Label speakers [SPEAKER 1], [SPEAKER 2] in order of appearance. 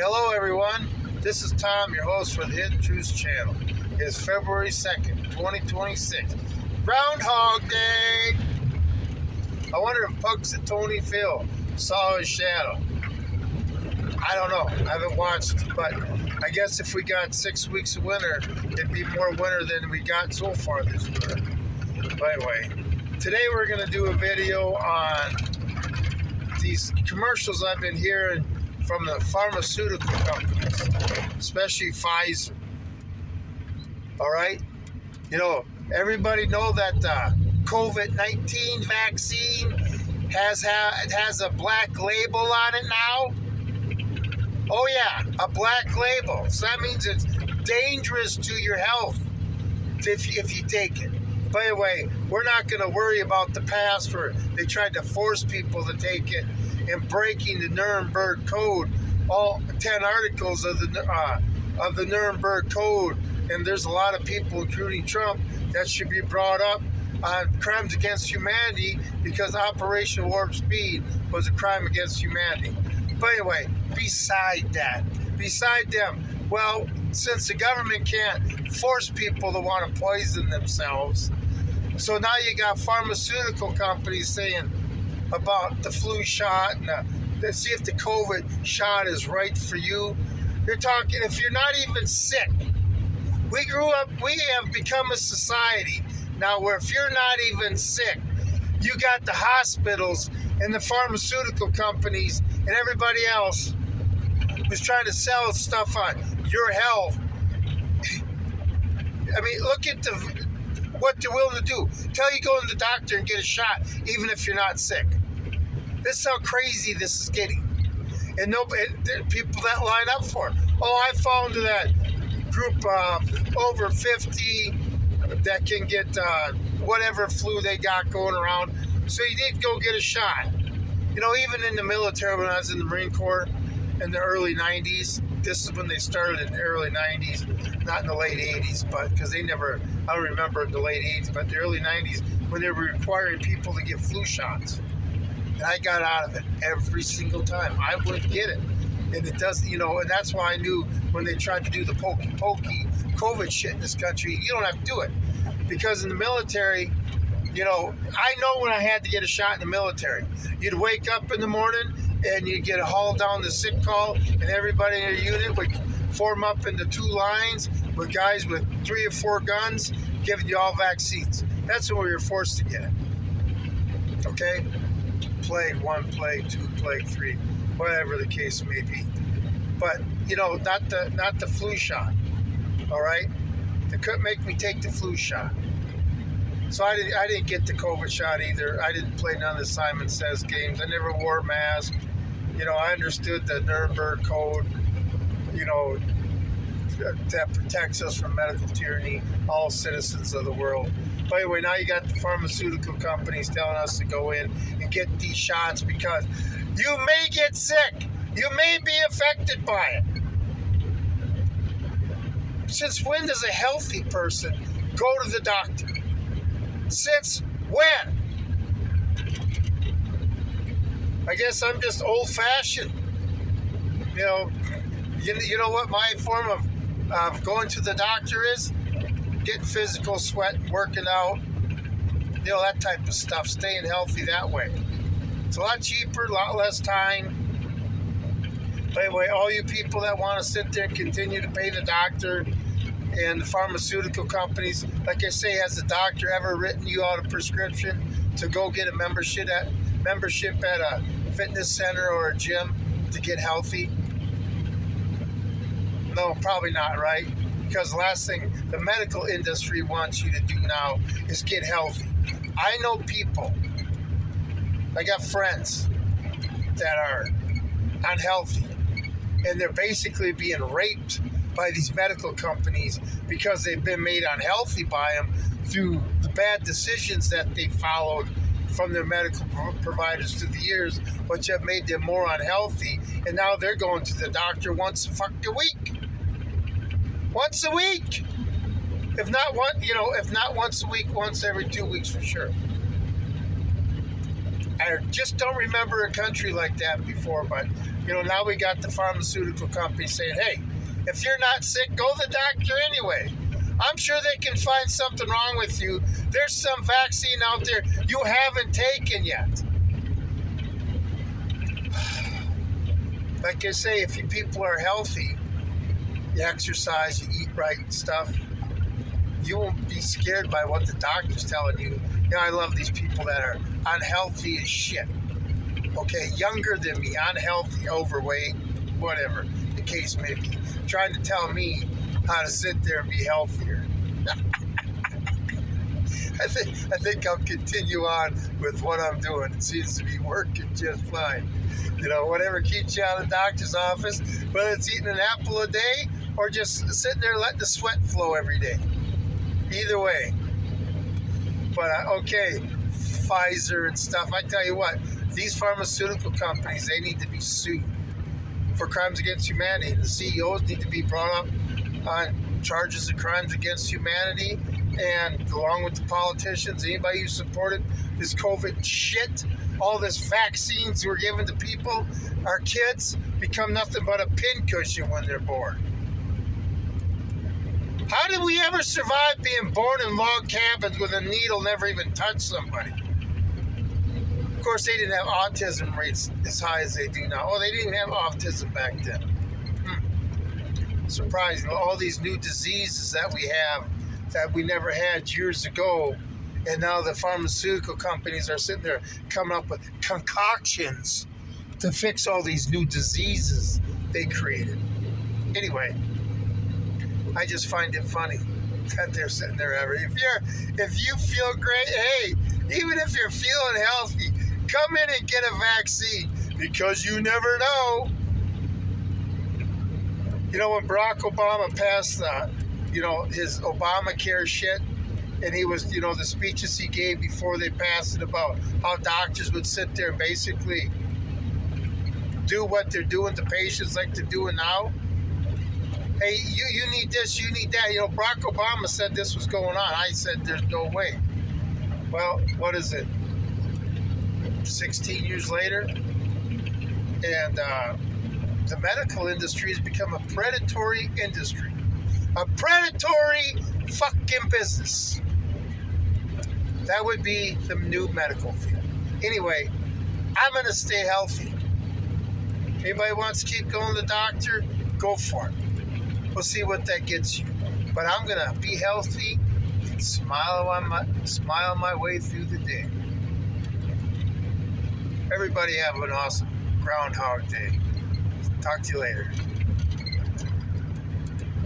[SPEAKER 1] Hello everyone, this is Tom, your host for the Hidden Truths channel. It is February 2nd, 2026. Groundhog Day! I wonder if Punxsutawney Phil saw his shadow. I don't know, I haven't watched, but I guess if we got 6 weeks of winter, it'd be more winter than we got so far this winter. But anyway, today we're going to do a video on these commercials I've been hearing from the pharmaceutical companies, especially Pfizer. All right, you know, everybody know that COVID-19 vaccine has a black label on it now. Oh yeah, a black label. So that means it's dangerous to your health if you take it. By the way, we're not going to worry about the past where they tried to force people to take it and breaking the Nuremberg Code, all 10 articles of the Nuremberg Code, and there's a lot of people, including Trump, that should be brought up on crimes against humanity because Operation Warp Speed was a crime against humanity. But anyway, beside them, well, since the government can't force people to want to poison themselves, so now you got pharmaceutical companies saying about the flu shot and see if the COVID shot is right for you. They're talking if you're not even sick. We have become a society now where if you're not even sick, you got the hospitals and the pharmaceutical companies and everybody else who's trying to sell stuff on your health. I mean, look at what they're willing to do. Tell you go to the doctor and get a shot even if you're not sick. This is how crazy this is getting. And there are people that line up for it. Oh, I fall into that group over 50 that can get whatever flu they got going around. So you did go get a shot. You know, even in the military, when I was in the Marine Corps in the early 90s, this is when they started in the early 90s, not in the late 80s, but because I don't remember the late 80s, but the early 90s when they were requiring people to get flu shots. And I got out of it every single time. I wouldn't get it. And it doesn't, you know, and that's why I knew when they tried to do the pokey COVID shit in this country, you don't have to do it. Because in the military, you know, I know when I had to get a shot in the military. You'd wake up in the morning and you'd get hauled down the sick call, and everybody in your unit would form up into 2 lines with guys with 3 or 4 guns giving you all vaccines. That's when we were forced to get it. Okay? Plague 1, plague 2, plague 3, whatever the case may be. But, you know, not the flu shot. All right? They couldn't make me take the flu shot. So I didn't get the COVID shot either. I didn't play none of the Simon Says games. I never wore a mask. You know, I understood the Nuremberg Code, you know, that protects us from medical tyranny, all citizens of the world. But anyway, now you got the pharmaceutical companies telling us to go in and get these shots because you may get sick. You may be affected by it. Since when does a healthy person go to the doctor? Since when? I guess I'm just old-fashioned. You know what my form of going to the doctor is? Getting physical, sweating, working out, you know, that type of stuff, staying healthy that way. It's a lot cheaper, a lot less time. But anyway, all you people that want to sit there and continue to pay the doctor and the pharmaceutical companies, like I say, has the doctor ever written you out a prescription to go get a membership at a fitness center or a gym to get healthy? No, probably not, right? Because the last thing the medical industry wants you to do now is get healthy. I know people, I got friends that are unhealthy, and they're basically being raped by these medical companies because they've been made unhealthy by them through the bad decisions that they followed from their medical providers through the years, which have made them more unhealthy, and now they're going to the doctor once a fucking week. Once a week! If not once a week, once every 2 weeks for sure. I just don't remember a country like that before, but now we got the pharmaceutical companies saying, hey, if you're not sick, go to the doctor anyway. I'm sure they can find something wrong with you. There's some vaccine out there you haven't taken yet. Like I say, if you people are healthy, you exercise, you eat right and stuff, you won't be scared by what the doctor's telling you. I love these people that are unhealthy as shit. Okay, younger than me, unhealthy, overweight, whatever the case may be, trying to tell me how to sit there and be healthier. I think I'll continue on with what I'm doing. It seems to be working just fine. Whatever keeps you out of the doctor's office, whether it's eating an apple a day or just sitting there letting the sweat flow every day. Either way. But okay, Pfizer and stuff, I tell you what, these pharmaceutical companies, they need to be sued for crimes against humanity. The CEOs need to be brought up on charges of crimes against humanity, and along with the politicians, anybody who supported this COVID shit, all this vaccines we're giving to people, our kids become nothing but a pincushion when they're born. How did we ever survive being born in log cabins with a needle never even touched somebody? Of course, they didn't have autism rates as high as they do now. Oh, they didn't have autism back then. Surprising. All these new diseases that we have that we never had years ago, and now the pharmaceutical companies are sitting there coming up with concoctions to fix all these new diseases they created. Anyway, I just find it funny that they're sitting there if you feel great, hey, even if you're feeling healthy, come in and get a vaccine, because you never know. When Barack Obama passed his Obamacare shit, and he was, the speeches he gave before they passed it about how doctors would sit there and basically do what they're doing to patients like they're doing now. Hey, you need this, you need that. Barack Obama said this was going on. I said there's no way. Well, what is it? 16 years later? And the medical industry has become a predatory industry. A predatory fucking business. That would be the new medical field. Anyway, I'm going to stay healthy. Anybody wants to keep going to the doctor, go for it. We'll see what that gets you. But I'm going to be healthy and smile my way through the day. Everybody have an awesome Groundhog Day. Talk to you later.